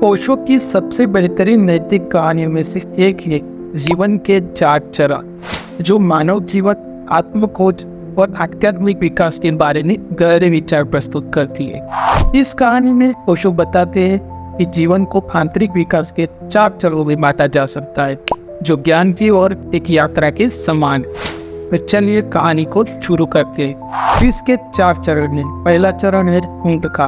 ओशो की सबसे बेहतरीन नैतिक कहानियों में से एक है जीवन के 4 चरण, जो मानव जीवन, आत्मखोज और आध्यात्मिक विकास के बारे में गहरे विचार प्रस्तुत करती है। इस कहानी में ओशो बताते हैं कि जीवन को आंतरिक विकास के 4 चरणों में बांटा जा सकता है, जो ज्ञान की ओर एक यात्रा के समान है। तो चलिए कहानी को शुरू करते हैं। इसके 4 चरण हैं। पहला चरण है ऊंट का।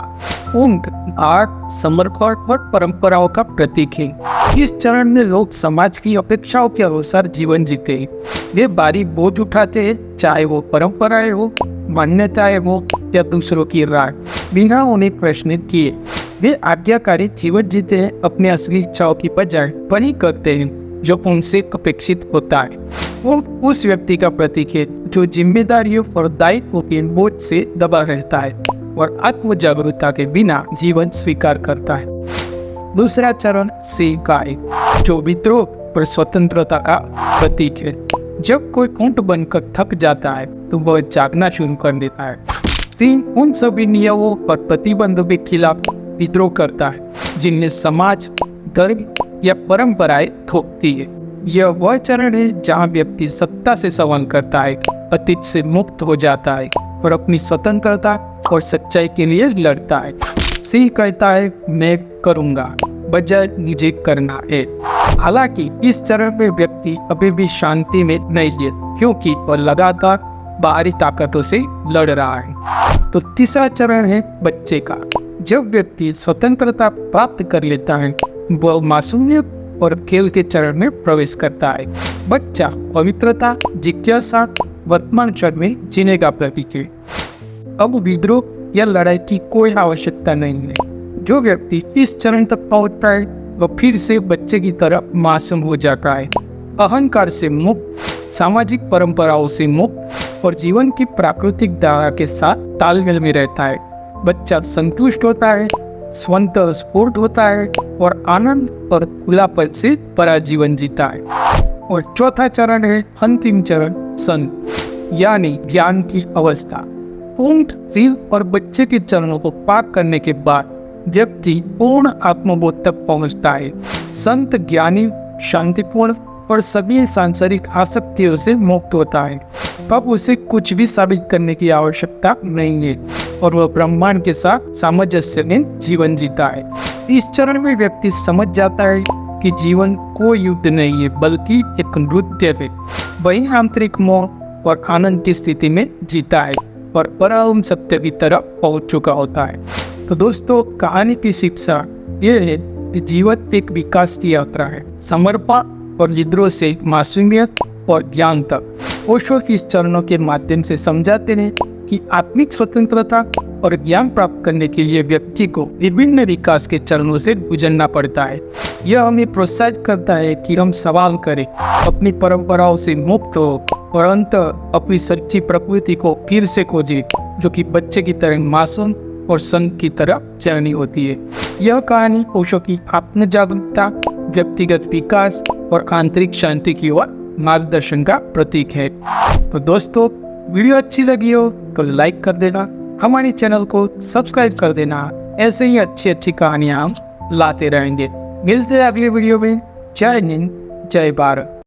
ऊंट आर्ट, समर्पण और परंपराओं का प्रतीक है। इस चरण में लोग समाज की अपेक्षाओं के अनुसार जीवन जीते हैं। वे भारी बोझ उठाते हैं, चाहे वो परंपराएं हो, मान्यताएं हो या दूसरों की राय, बिना उन्हें प्रश्न किए। वे आज्ञाकारी जीवन जीते हैं, अपने असली इच्छाओं की बजाय वही करते हैं जो उनसे अपेक्षित होता है। वो उस व्यक्ति का प्रतीक है जो जिम्मेदारियों और दायित्व के बोझ से दबा रहता है और आत्म जागरूकता के बिना जीवन स्वीकार करता है। दूसरा चरण सिंह का है, जो विद्रोह और स्वतंत्रता का प्रतीक है। जब कोई ऊंट बनकर थक जाता है तो वह जागना शुरू कर देता है। सिंह उन सभी नियमों और प्रतिबंधों के खिलाफ विद्रोह करता है जिनमें समाज, धर्म या परंपराएं थोपती है। यह वह चरण है जहाँ व्यक्ति सत्ता से सवाल करता है, अतीत से मुक्त हो जाता है और अपनी स्वतंत्रता और सच्चाई के लिए लड़ता है। सिंह कहता है, मैं करूँगा, बजाय मुझे करना है। हालांकि इस चरण में व्यक्ति अभी भी शांति में नहीं है, क्योंकि वह लगातार बाहरी ताकतों से लड़ रहा है। तो तीसरा चरण है बच्चे का। जब व्यक्ति स्वतंत्रता प्राप्त कर लेता है, वह मासूमियत और खेल के चरण में प्रवेश करता है। बच्चा पवित्रता, जिज्ञासा, वर्तमान क्षण में जीने का प्रतीक है। अब विद्रोह या लड़ाई की कोई आवश्यकता नहीं है। जो व्यक्ति इस चरण तक पहुंचता है वह फिर से बच्चे की तरह मासूम हो जाता है, अहंकार से मुक्त, सामाजिक परंपराओं से मुक्त और जीवन की प्राकृतिक धारा के साथ तालमेल में रहता है। बच्चा संतुष्ट होता है, स्वतः स्फूर्त होता है और आनंद और खुलापन से भरा जीवन जीता है। और चौथा चरण है अंतिम चरण, संत, यानी ज्ञान की अवस्था। ऊंट, सिंह और बच्चे के चरणों को पार करने के बाद व्यक्ति पूर्ण आत्मबोध तक पहुंचता है। संत ज्ञानी, शांतिपूर्ण और सभी सांसारिक आसक्तियों से मुक्त होता है। अब उसे कुछ भी साबित करने की आवश्यकता नहीं है और वह ब्रह्मांड के साथ सामंजस्य में जीवन जीता है। इस चरण में व्यक्ति समझ जाता है कि जीवन कोई युद्ध नहीं है, बल्कि एक नृत्य है। वही आंतरिक मोह और आनंद की स्थिति में जीता है और परम सत्य की तरफ पहुंच चुका होता है। तो दोस्तों, कहानी की शिक्षा ये है कि जीवन एक विकास की यात्रा है, समर्पण और विद्रोह से मासूमियत और ज्ञान तक। ओशो इस चरणों के माध्यम से समझाते हैं कि आत्मिक स्वतंत्रता और ज्ञान प्राप्त करने के लिए व्यक्ति को विभिन्न विकास के चरणों से गुजरना पड़ता है। यह हमें प्रोत्साहित करता है कि हम सवाल करें, अपनी परंपराओं से मुक्त हो और अंततः अपनी सच्ची प्रकृति को फिर से खोजें, जो कि बच्चे की तरह मासूम और संत की तरह ज्ञानी होती है। यह कहानी ओशो की आत्म जागरूकता, व्यक्तिगत विकास और आंतरिक शांति की ओर मार्गदर्शन का प्रतीक है। तो दोस्तों, वीडियो अच्छी लगी हो तो लाइक कर देना, हमारे चैनल को सब्सक्राइब कर देना। ऐसे ही अच्छी कहानियाँ हम लाते रहेंगे। मिलते हैं अगले वीडियो में। जय हिंद, जय भारत।